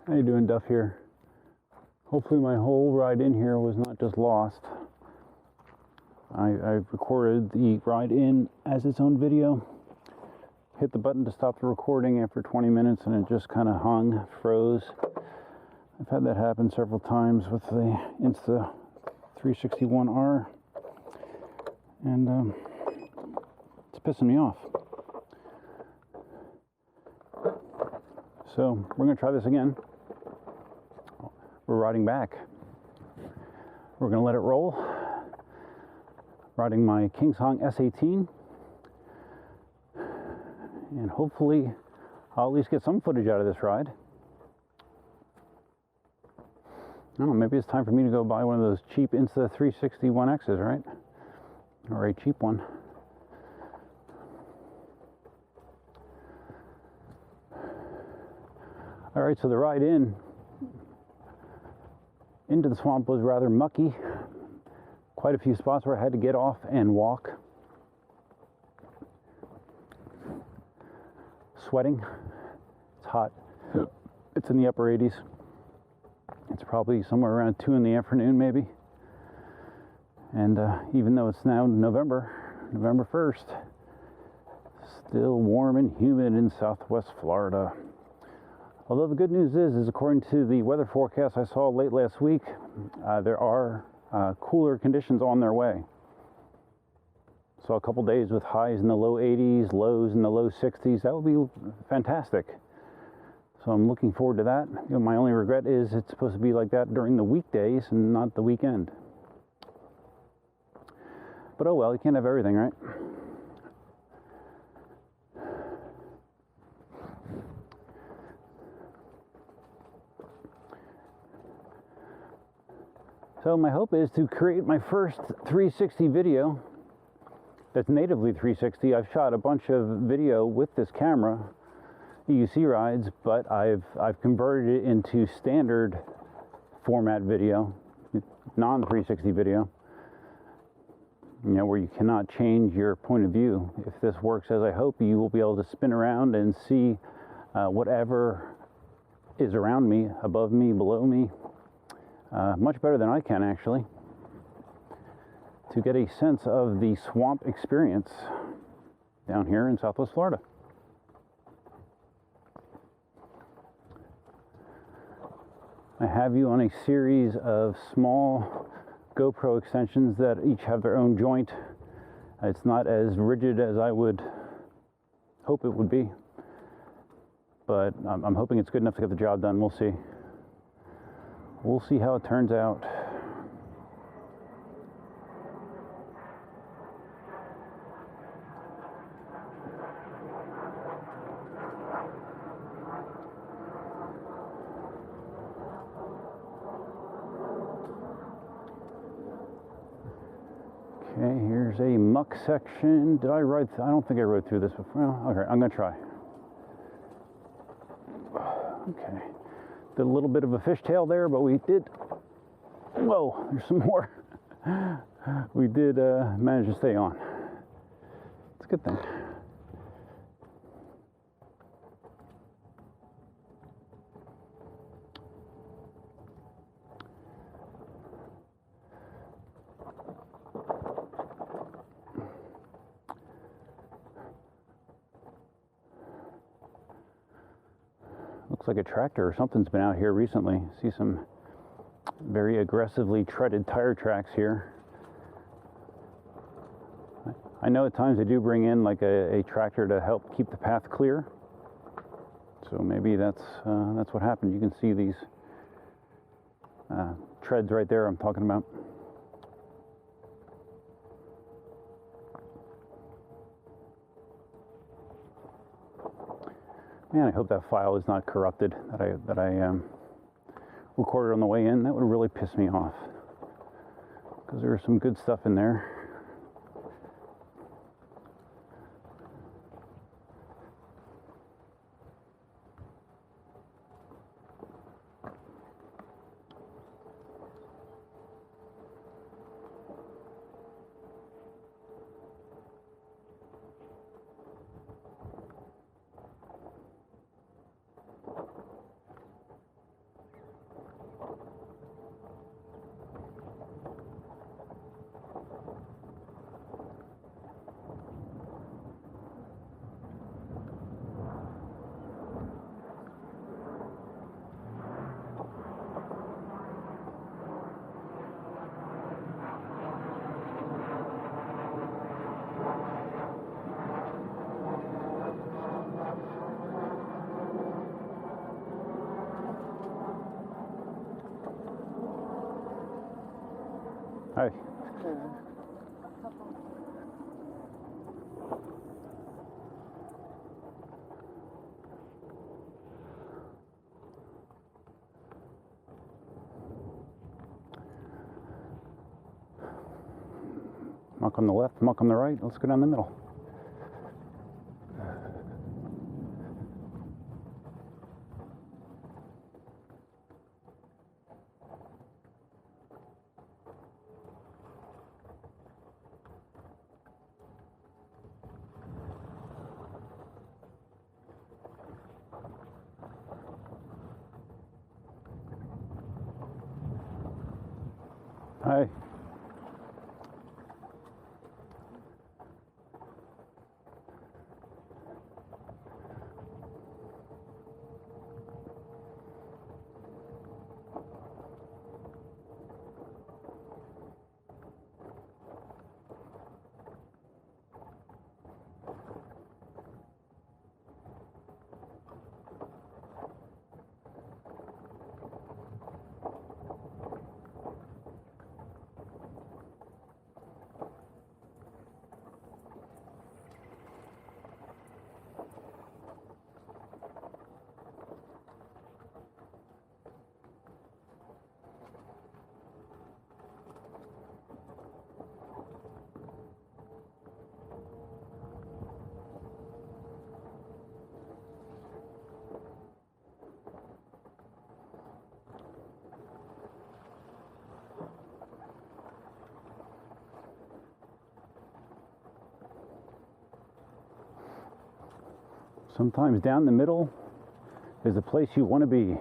How you doing, Duff here? Hopefully my whole ride in here was not just lost. I recorded the ride in as its own video. Hit the button to stop the recording after 20 minutes and it just kind of hung, froze. I've had that happen several times with the Insta361R, and it's pissing me off. So we're going to try this again. We're riding back. We're going to let it roll. Riding my KingSong S18. And hopefully I'll at least get some footage out of this ride. I don't know, maybe it's time for me to go buy one of those cheap Insta361Xs, right? Or a cheap one. Alright, so the ride into the swamp was rather mucky. Quite a few spots where I had to get off and walk. Sweating. It's hot. It's in the upper 80s. It's probably somewhere around 2 in the afternoon maybe. And even though it's now November 1st, still warm and humid in southwest Florida. Although the good news is according to the weather forecast I saw late last week, there are cooler conditions on their way. So a couple days with highs in the low 80s, lows in the low 60s, that would be fantastic. So I'm looking forward to that. You know, my only regret is it's supposed to be like that during the weekdays and not the weekend. But oh well, you can't have everything, right? So my hope is to create my first 360 video that's natively 360. I've shot a bunch of video with this camera, EUC rides, but I've converted it into standard format video, non-360 video, you know, where you cannot change your point of view. If this works as I hope, you will be able to spin around and see whatever is around me, above me, below me, much better than I can actually, to get a sense of the swamp experience down here in Southwest Florida. I have you on a series of small GoPro extensions that each have their own joint. It's not as rigid as I would hope it would be, but I'm hoping it's good enough to get the job done. We'll see. We'll see how it turns out. Okay, here's a muck section. Did I ride? I don't think I rode through this before. Well, okay, I'm gonna try. Okay, did a little bit of a fishtail there, but we did. Whoa, there's some more. We did manage to stay on. It's a good thing. Looks like a tractor or something's been out here recently. See some very aggressively treaded tire tracks here. I know at times they do bring in like a tractor to help keep the path clear. So maybe that's what happened. You can see these treads right there I'm talking about. Man, I hope that file is not corrupted that I recorded on the way in. That would really piss me off, because there was some good stuff in there. Hi. Muck on the left, muck on the right. Let's go down the middle. Hi. Sometimes down the middle is the place you want to be.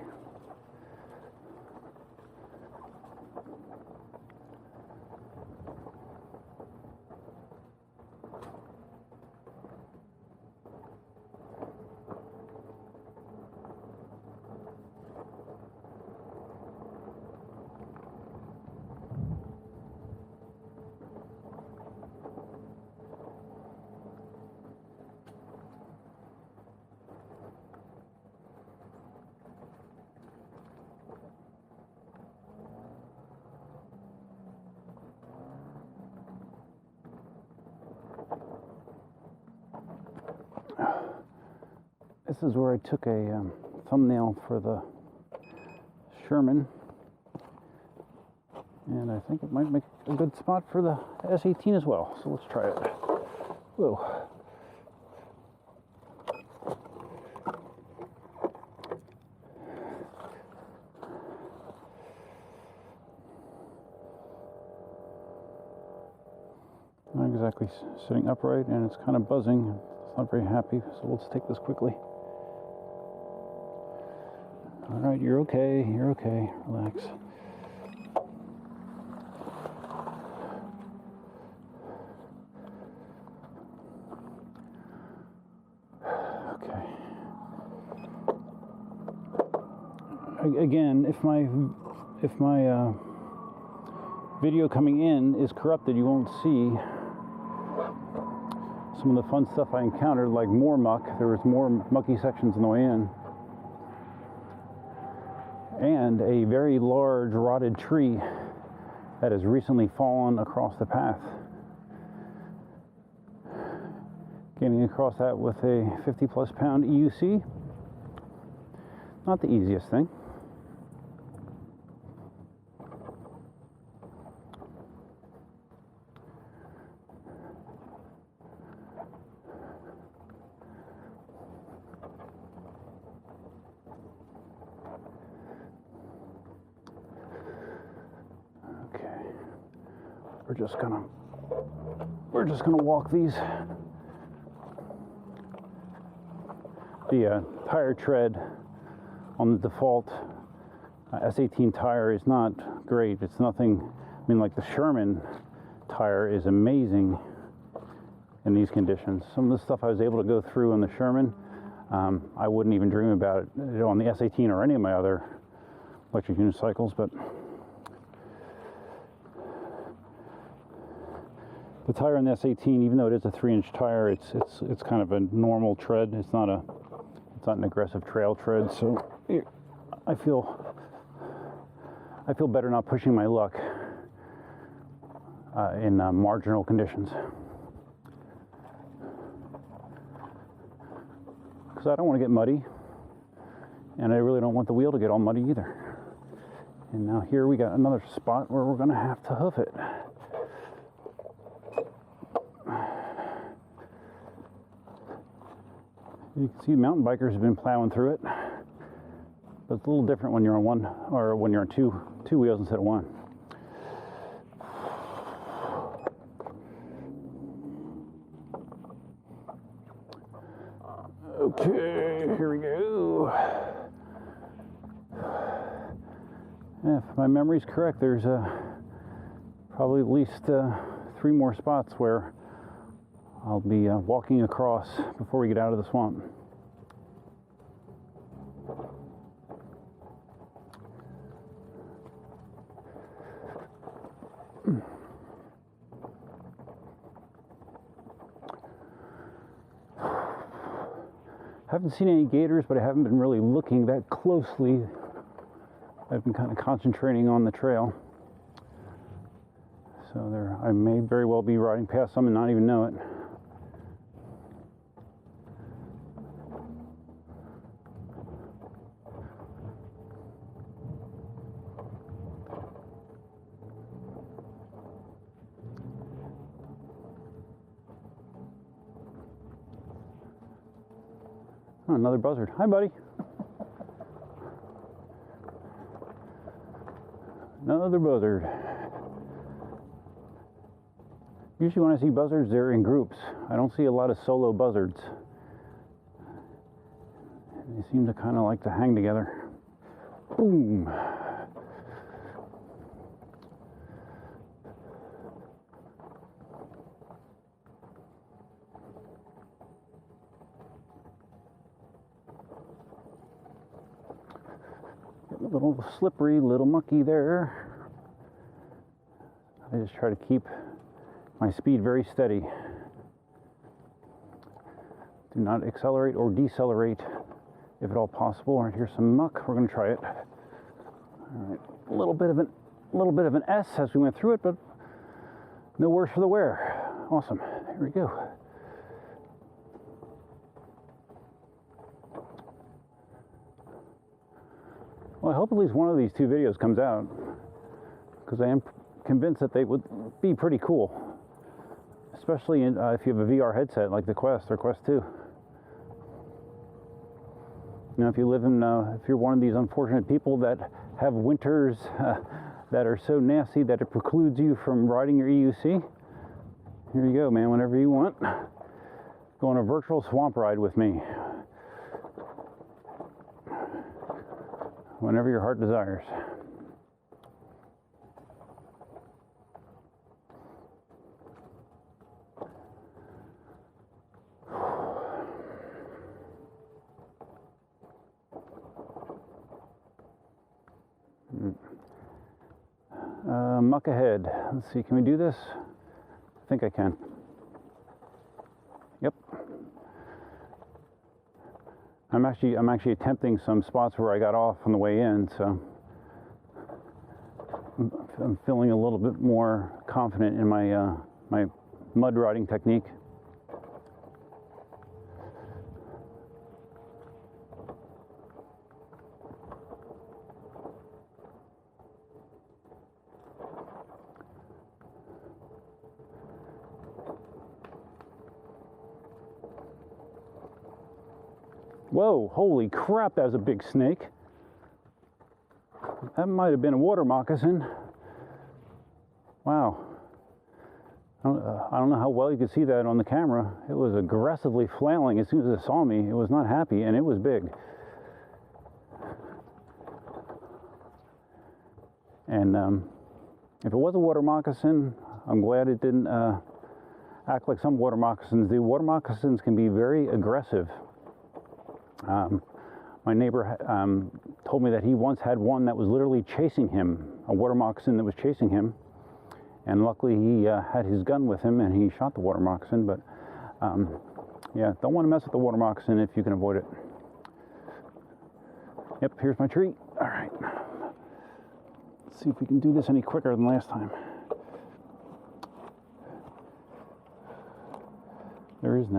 This is where I took a thumbnail for the Sherman, and I think it might make a good spot for the S18 as well. So let's try it. Whoa. Not exactly sitting upright, and it's kind of buzzing. It's not very happy, so let's take this quickly. All right, you're okay, relax. Okay. Again, if my video coming in is corrupted, you won't see some of the fun stuff I encountered, like more muck. There was more mucky sections on the way in. And a very large rotted tree that has recently fallen across the path. Getting across that with a 50+ pound EUC, not the easiest thing. We're just gonna walk these. The tire tread on the default S18 tire is not great. It's nothing. I mean, like the Sherman tire is amazing in these conditions. Some of the stuff I was able to go through on the Sherman, I wouldn't even dream about it on the S18 or any of my other electric unicycles, but the tire on the S18, even though it is a 3-inch tire, it's kind of a normal tread. It's not an aggressive trail tread. So I feel better not pushing my luck in marginal conditions. Because I don't want to get muddy, and I really don't want the wheel to get all muddy either. And now here we got another spot where we're going to have to hoof it. You can see mountain bikers have been plowing through it, but it's a little different when you're on one, or when you're on two wheels instead of one. Okay, here we go. If my memory's correct, there's probably at least 3 more spots where I'll be walking across before we get out of the swamp. Haven't seen any gators, but I haven't been really looking that closely. I've been kind of concentrating on the trail. So there, I may very well be riding past some and not even know it. Oh, another buzzard. Hi, buddy. Another buzzard. Usually when I see buzzards, they're in groups. I don't see a lot of solo buzzards. They seem to kind of like to hang together. Boom. A little slippery, little mucky there. I just try to keep my speed very steady. Do not accelerate or decelerate if at all possible. All right, here's some muck. We're going to try it. All right, a little bit of an S as we went through it, but no worse for the wear. Awesome. Here we go. Well, I hope at least one of these 2 videos comes out, because I am convinced that they would be pretty cool, especially if you have a VR headset like the Quest or Quest 2. You know, if you live in, if you're one of these unfortunate people that have winters that are so nasty that it precludes you from riding your EUC, here you go, man. Whenever you want, go on a virtual swamp ride with me. Whenever your heart desires. Muck ahead. Let's see, can we do this? I think I can. Yep. I'm actually attempting some spots where I got off on the way in, so I'm feeling a little bit more confident in my my mud riding technique. Whoa, holy crap, that was a big snake. That might have been a water moccasin. Wow. I don't know how well you could see that on the camera. It was aggressively flailing as soon as it saw me. It was not happy, and it was big. And if it was a water moccasin, I'm glad it didn't act like some water moccasins do. Water moccasins can be very aggressive. My neighbor told me that he once had one that was literally chasing him, a water moccasin that was chasing him, and luckily he had his gun with him and he shot the water moccasin. But yeah, don't want to mess with the water moccasin if you can avoid it. Yep, here's my tree. All right, let's see if we can do this any quicker than last time. There is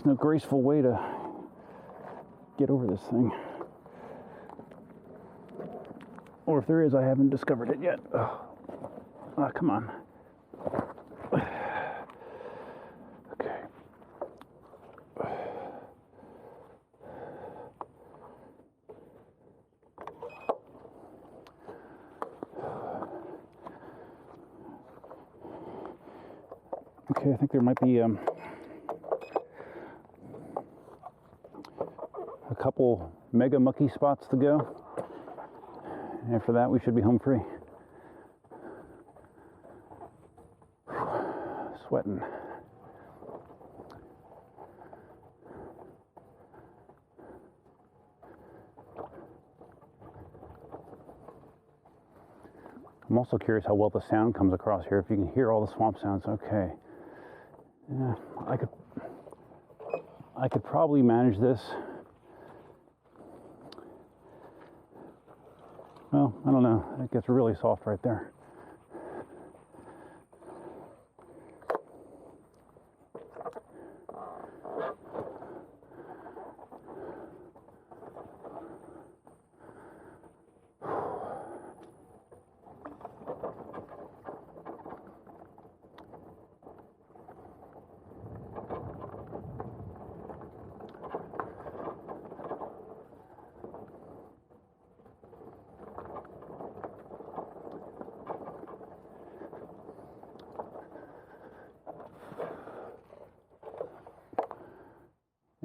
no graceful way to get over this thing. Or if there is, I haven't discovered it yet. Oh, come on. Okay. Okay, I think there might be a couple mega mucky spots to go. After that, we should be home free. Sweating. I'm also curious how well the sound comes across here. If you can hear all the swamp sounds, okay. Yeah, I could probably manage this. Well, I don't know. It gets really soft right there.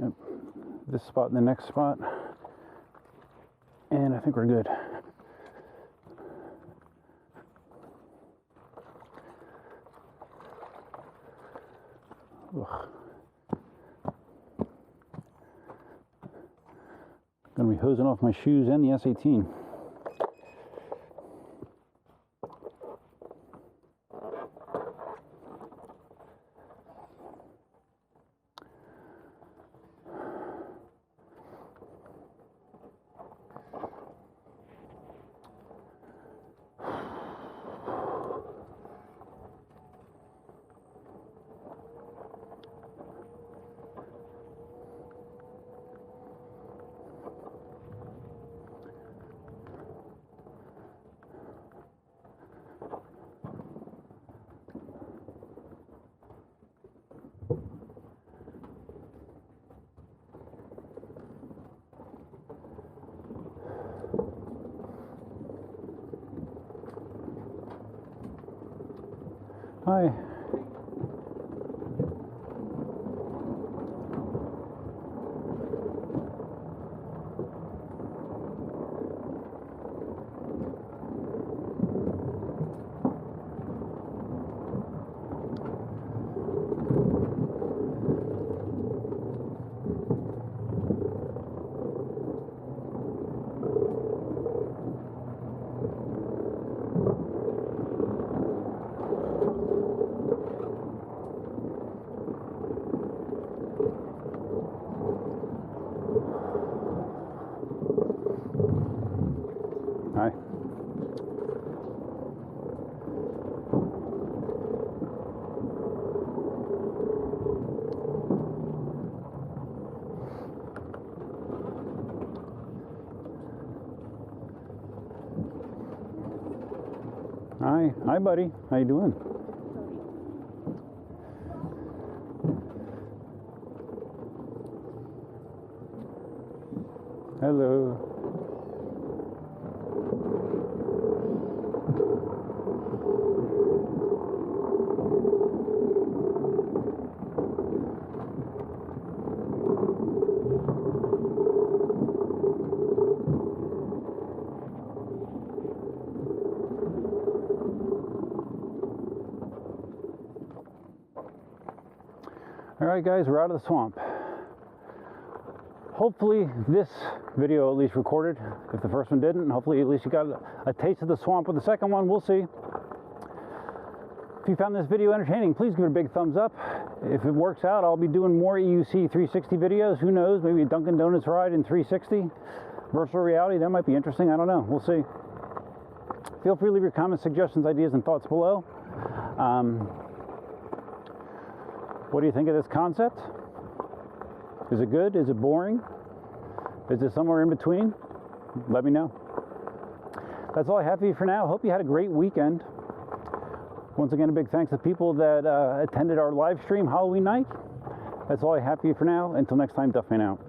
Yep, this spot and the next spot, and I think we're good. Ugh. Gonna be hosing off my shoes and the S18. Hi. Hi. Hi. Hi, buddy. How you doing? Hello. All right, guys, we're out of the swamp. Hopefully this video at least recorded, if the first one didn't. Hopefully at least you got a taste of the swamp with the second one. We'll see. If you found this video entertaining, please give it a big thumbs up. If it works out, I'll be doing more EUC 360 videos. Who knows? Maybe a Dunkin' Donuts ride in 360. Virtual reality, that might be interesting. I don't know. We'll see. Feel free to leave your comments, suggestions, ideas, and thoughts below. What do you think of this concept? Is it good? Is it boring? Is it somewhere in between? Let me know. That's all I have for you for now. Hope you had a great weekend. Once again, a big thanks to people that attended our live stream Halloween night. That's all I have for you for now. Until next time, Duffman out.